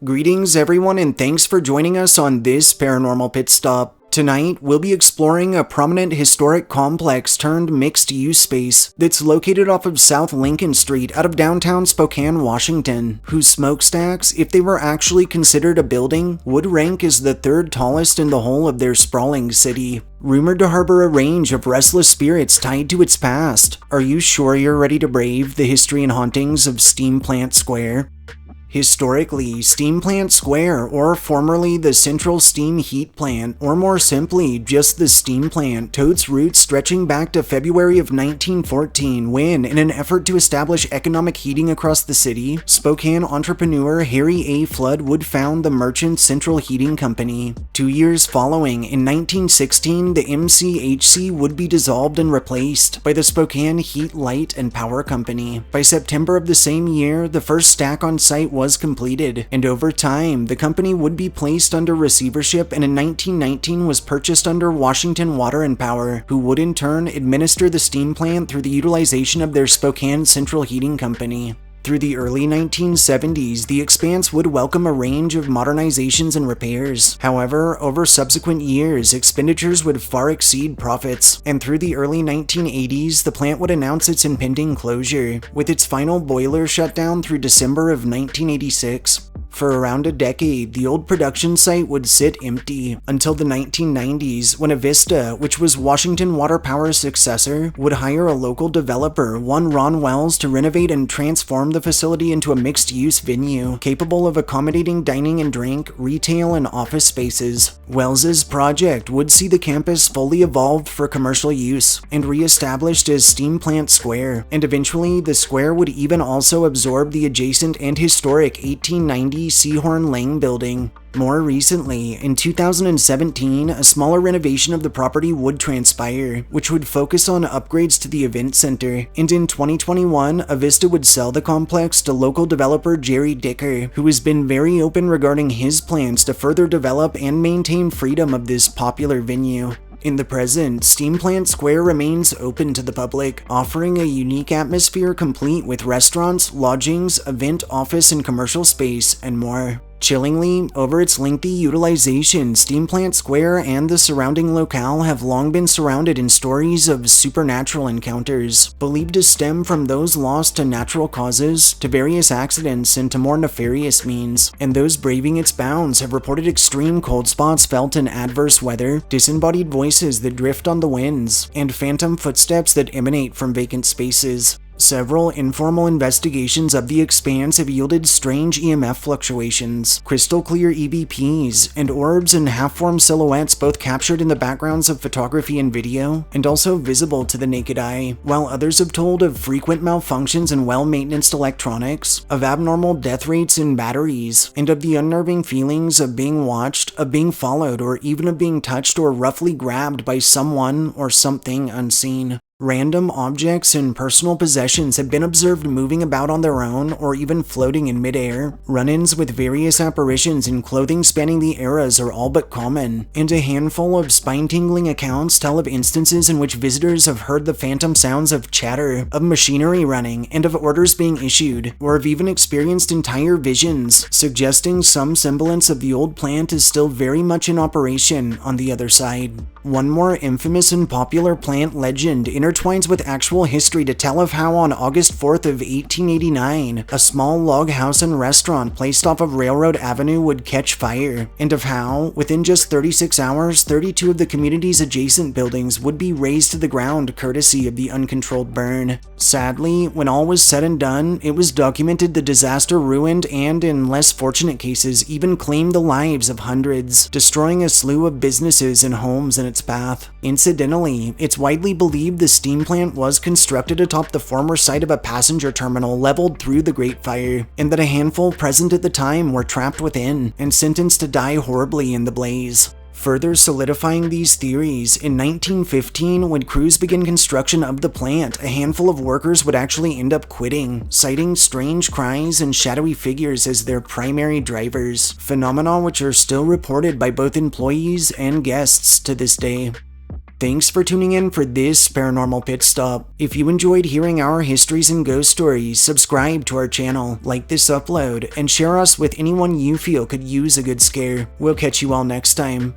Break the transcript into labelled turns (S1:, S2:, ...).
S1: Greetings everyone, and thanks for joining us on this Paranormal Pit Stop. Tonight, we'll be exploring a prominent historic complex turned mixed-use space that's located off of South Lincoln Street out of downtown Spokane, Washington, whose smokestacks, if they were actually considered a building, would rank as the third tallest in the whole of their sprawling city. Rumored to harbor a range of restless spirits tied to its past, are you sure you're ready to brave the history and hauntings of Steam Plant Square? Historically, Steam Plant Square, or formerly the Central Steam Heat Plant, or more simply, just the Steam Plant, totes roots stretching back to February of 1914 when, in an effort to establish economic heating across the city, Spokane entrepreneur Harry A. Flood would found the Merchant Central Heating Company. 2 years following, in 1916, the MCHC would be dissolved and replaced by the Spokane Heat, Light, and Power Company. By September of the same year, the first stack on site was completed, and over time, the company would be placed under receivership and in 1919 was purchased under Washington Water and Power, who would in turn administer the steam plant through the utilization of their Spokane Central Heating Company. Through the early 1970s, the expanse would welcome a range of modernizations and repairs. However, over subsequent years, expenditures would far exceed profits, and through the early 1980s, the plant would announce its impending closure, with its final boiler shut down through December of 1986. For around a decade, the old production site would sit empty until the 1990s when Avista, which was Washington Water Power's successor, would hire a local developer, one Ron Wells, to renovate and transform the facility into a mixed-use venue capable of accommodating dining and drink, retail, and office spaces. Wells's project would see the campus fully evolved for commercial use and re-established as Steam Plant Square, and eventually the square would even also absorb the adjacent and historic 1890 Seahorn Lang building. More recently, in 2017, a smaller renovation of the property would transpire, which would focus on upgrades to the event center, and in 2021, Avista would sell the complex to local developer Jerry Dicker, who has been very open regarding his plans to further develop and maintain freedom of this popular venue. In the present, Steam Plant Square remains open to the public, offering a unique atmosphere complete with restaurants, lodgings, event, office, and commercial space, and more. Chillingly, over its lengthy utilization, Steam Plant Square and the surrounding locale have long been surrounded in stories of supernatural encounters, believed to stem from those lost to natural causes, to various accidents, and to more nefarious means, and those braving its bounds have reported extreme cold spots felt in adverse weather, disembodied voices that drift on the winds, and phantom footsteps that emanate from vacant spaces. Several informal investigations of the expanse have yielded strange EMF fluctuations, crystal clear EVPs, and orbs and half-formed silhouettes both captured in the backgrounds of photography and video, and also visible to the naked eye, while others have told of frequent malfunctions in well-maintained electronics, of abnormal death rates in batteries, and of the unnerving feelings of being watched, of being followed, or even of being touched or roughly grabbed by someone or something unseen. Random objects and personal possessions have been observed moving about on their own or even floating in midair. Run-ins with various apparitions in clothing spanning the eras are all but common, and a handful of spine-tingling accounts tell of instances in which visitors have heard the phantom sounds of chatter, of machinery running, and of orders being issued, or have even experienced entire visions, suggesting some semblance of the old plant is still very much in operation on the other side. One more infamous and popular plant legend intertwines with actual history to tell of how on August 4th of 1889, a small log house and restaurant placed off of Railroad Avenue would catch fire, and of how, within just 36 hours, 32 of the community's adjacent buildings would be razed to the ground courtesy of the uncontrolled burn. Sadly, when all was said and done, it was documented the disaster ruined and, in less fortunate cases, even claimed the lives of hundreds, destroying a slew of businesses and homes in its path. Incidentally, it's widely believed the steam plant was constructed atop the former site of a passenger terminal leveled through the Great Fire, and that a handful present at the time were trapped within and sentenced to die horribly in the blaze. Further solidifying these theories, in 1915, when crews began construction of the plant, a handful of workers would actually end up quitting, citing strange cries and shadowy figures as their primary drivers, phenomena which are still reported by both employees and guests to this day. Thanks for tuning in for this Paranormal Pit Stop. If you enjoyed hearing our histories and ghost stories, subscribe to our channel, like this upload, and share us with anyone you feel could use a good scare. We'll catch you all next time.